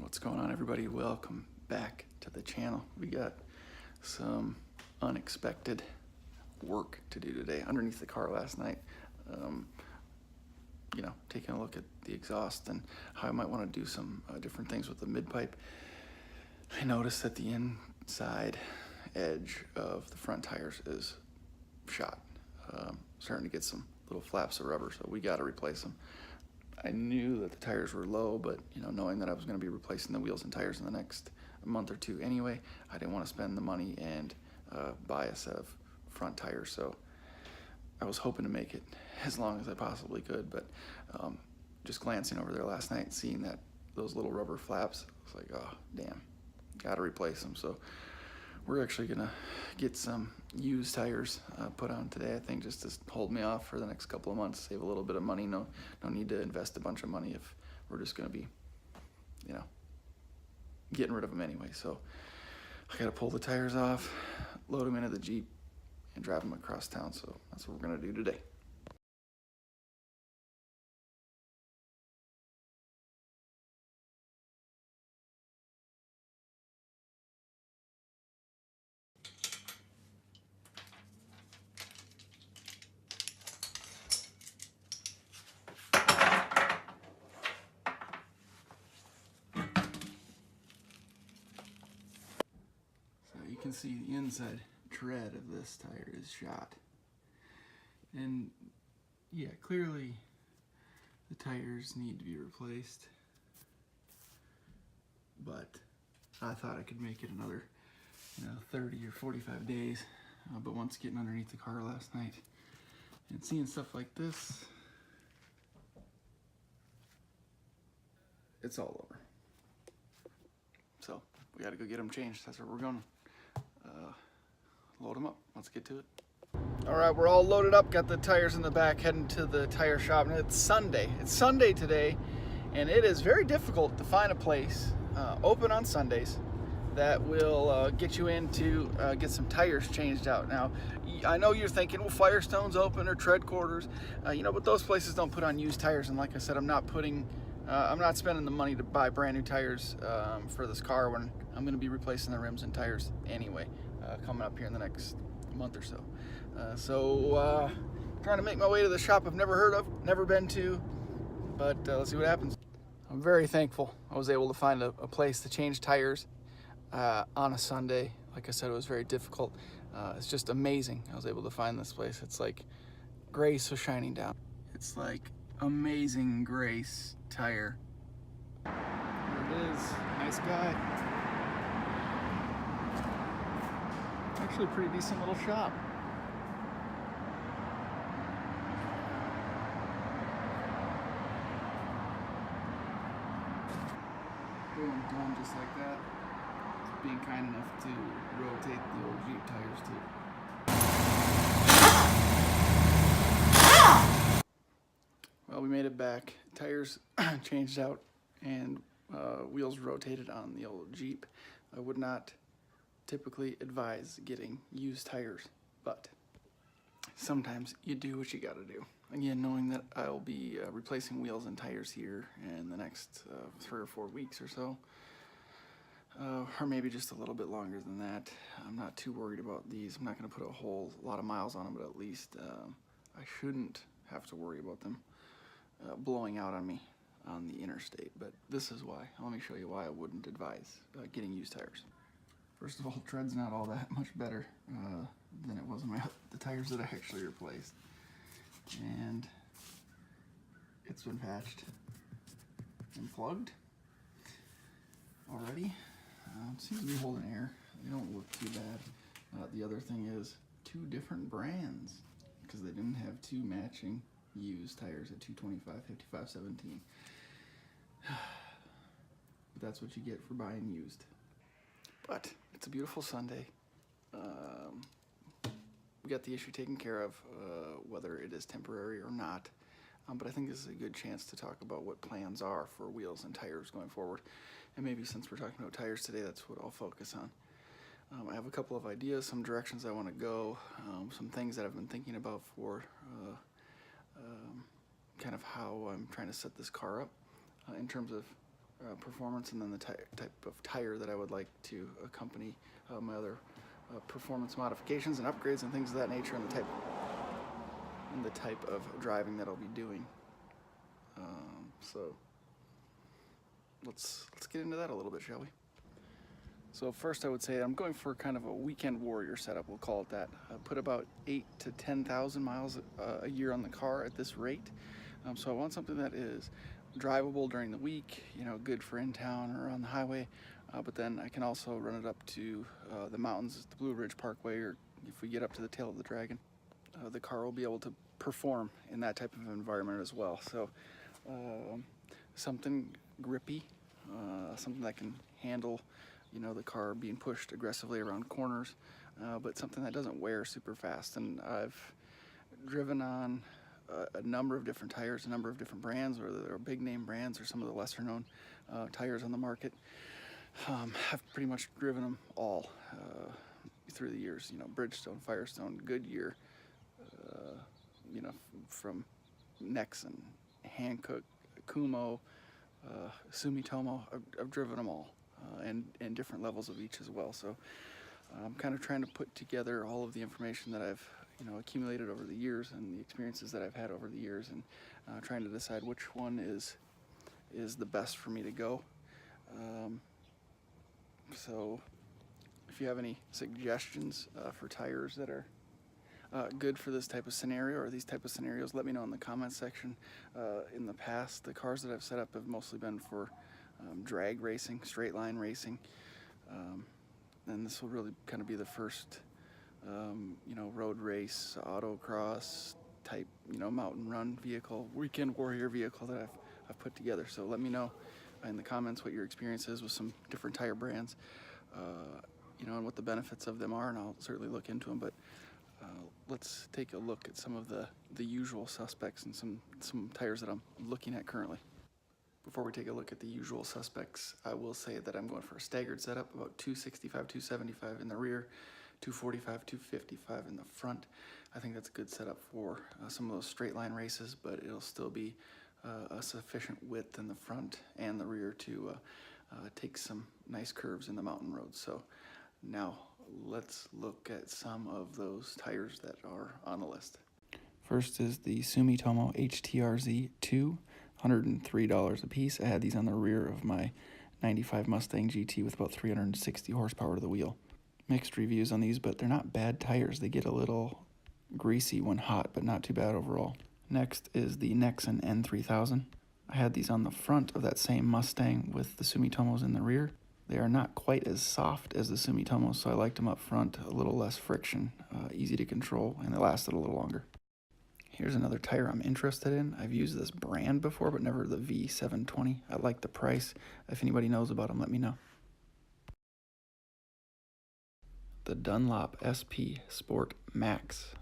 What's going on, everybody? Welcome back to the channel. We got some unexpected work to do today underneath the car last night. Taking a look at the exhaust and how I might want to do some different things with the mid-pipe. I noticed that the inside edge of the front tires is shot. Starting to get some little flaps of rubber, so we got to replace them. I knew that the tires were low, but knowing that I was going to be replacing the wheels and tires in the next month or two anyway, I didn't want to spend the money and buy a set of front tires. So I was hoping to make it as long as I possibly could, but just glancing over there last night, seeing that those little rubber flaps, I was like, oh damn, gotta replace them. So we're actually gonna get some used tires put on today, I think, just to hold me off for the next couple of months, save a little bit of money. No need to invest a bunch of money if we're just gonna be getting rid of them anyway. So I gotta pull the tires off, load them into the Jeep, and drive them across town. So that's what we're gonna do today. So you can see the inside tread of this tire is shot. And yeah, clearly the tires need to be replaced, but I thought I could make it another 30 or 45 days. But once getting underneath the car last night and seeing stuff like this, it's all over. So we got to go get them changed. That's where we're going. Load them up. Let's get to it. All right, we're all loaded up, got the tires in the back, heading to the tire shop. And it's Sunday. It's Sunday today, and it is very difficult to find a place open on Sundays that will get you in to get some tires changed out. Now, I know you're thinking, well, Firestone's open or Tread Quarters, but those places don't put on used tires. And like I said, I'm not spending the money to buy brand new tires for this car when I'm going to be replacing the rims and tires anyway, coming up here in the next month or so. Trying to make my way to the shop I've never heard of, never been to, but let's see what happens. I'm very thankful I was able to find a place to change tires on a Sunday. Like I said, it was very difficult. It's just amazing I was able to find this place. It's like grace was shining down. It's like amazing grace tire. There it is. Nice guy. Actually a pretty decent little shop. Boom, done just like that. Being kind enough to rotate the old Jeep tires too. Well, we made it back. Tires changed out and wheels rotated on the old Jeep. I would not typically advise getting used tires, but sometimes you do what you gotta do. Again, knowing that I'll be replacing wheels and tires here in the next 3 or 4 weeks or so, or maybe just a little bit longer than that. I'm not too worried about these. I'm not gonna put a whole lot of miles on them, but at least I shouldn't have to worry about them blowing out on me on the interstate. But this is why. Let me show you why I wouldn't advise getting used tires. First of all, tread's not all that much better than it was on the tires that I actually replaced. And it's been patched and plugged already. Seems to be holding air. They don't look too bad. The other thing is 2 different brands, because they didn't have 2 matching used tires at 225, 55, 17. But that's what you get for buying used. But it's a beautiful Sunday. We got the issue taken care of, whether it is temporary or not. But I think this is a good chance to talk about what plans are for wheels and tires going forward. And maybe since we're talking about tires today, that's what I'll focus on. I have a couple of ideas, some directions I want to go, some things that I've been thinking about for kind of how I'm trying to set this car up in terms of performance, and then the type of tire that I would like to accompany my other performance modifications and upgrades and things of that nature, and the type of driving that I'll be doing. So let's get into that a little bit, shall we? So first, I would say I'm going for kind of a weekend warrior setup. We'll call it that. I put about 8,000 to 10,000 miles a year on the car at this rate. So I want something that is drivable during the week, you know, good for in town or on the highway. But then I can also run it up to the mountains, the Blue Ridge Parkway, or if we get up to the Tail of the Dragon, the car will be able to perform in that type of environment as well. So something grippy, something that can handle, you know, the car being pushed aggressively around corners, but something that doesn't wear super fast. And I've driven on a number of different tires, a number of different brands, whether they're big name brands or some of the lesser known tires on the market. I've pretty much driven them all through the years, you know, Bridgestone, Firestone, Goodyear, you know, from Nexen, Hankook, Kumho, Sumitomo. I've driven them all, and different levels of each as well. So I'm kind of trying to put together all of the information that I've, you know, accumulated over the years and the experiences that I've had over the years, and trying to decide which one is the best for me to go. So if you have any suggestions for tires that are good for this type of scenario or these type of scenarios, let me know in the comments section. In the past, the cars that I've set up have mostly been for drag racing, straight line racing, and this will really kind of be the first you know, road race, autocross type, you know, mountain run vehicle, weekend warrior vehicle that I've put together. So let me know in the comments what your experience is with some different tire brands, you know, and what the benefits of them are, and I'll certainly look into them. But let's take a look at some of the usual suspects and some tires that I'm looking at currently. Before we take a look at the usual suspects, I will say that I'm going for a staggered setup, about 265, 275 in the rear, 245, 255 in the front. I think that's a good setup for some of those straight line races, but it'll still be a sufficient width in the front and the rear to take some nice curves in the mountain roads. So now let's look at some of those tires that are on the list. First is the Sumitomo HTRZ 2, $103 a piece. I had these on the rear of my 95 Mustang GT with about 360 horsepower to the wheel. Mixed reviews on these, but they're not bad tires. They get a little greasy when hot, but not too bad overall. Next is the Nexen N3000. I had these on the front of that same Mustang with the Sumitomos in the rear. They are not quite as soft as the Sumitomos, so I liked them up front, a little less friction, easy to control, and they lasted a little longer. Here's another tire I'm interested in. I've used this brand before, but never the V720. I like the price. If anybody knows about them, let me know. The Dunlop SP Sport Max.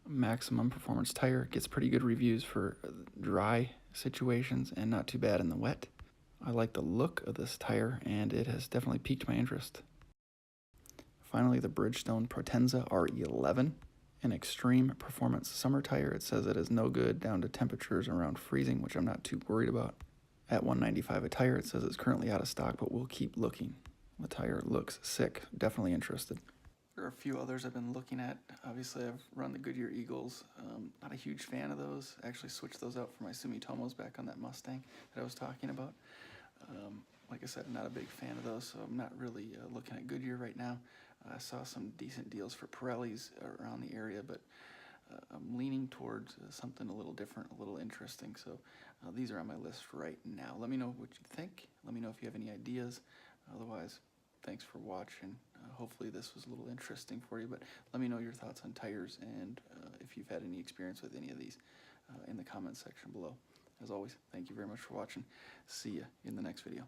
Maximum performance tire, gets pretty good reviews for dry situations and not too bad in the wet. I like the look of this tire, and it has definitely piqued my interest. Finally, the Bridgestone Potenza R11, an extreme performance summer tire. It says it is no good down to temperatures around freezing, which I'm not too worried about. At $195 a tire, it says it's currently out of stock, but we'll keep looking. The tire looks sick, definitely interested. There are a few others I've been looking at. Obviously, I've run the Goodyear Eagles. Not a huge fan of those. I actually switched those out for my Sumitomos back on that Mustang that I was talking about. Like I said, I'm not a big fan of those, so I'm not really looking at Goodyear right now. I saw some decent deals for Pirellis around the area, but I'm leaning towards something a little different, a little interesting. So these are on my list right now. Let me know what you think. Let me know if you have any ideas. Otherwise, thanks for watching. Hopefully this was a little interesting for you, but let me know your thoughts on tires and if you've had any experience with any of these in the comments section below. As always, thank you very much for watching. See you in the next video.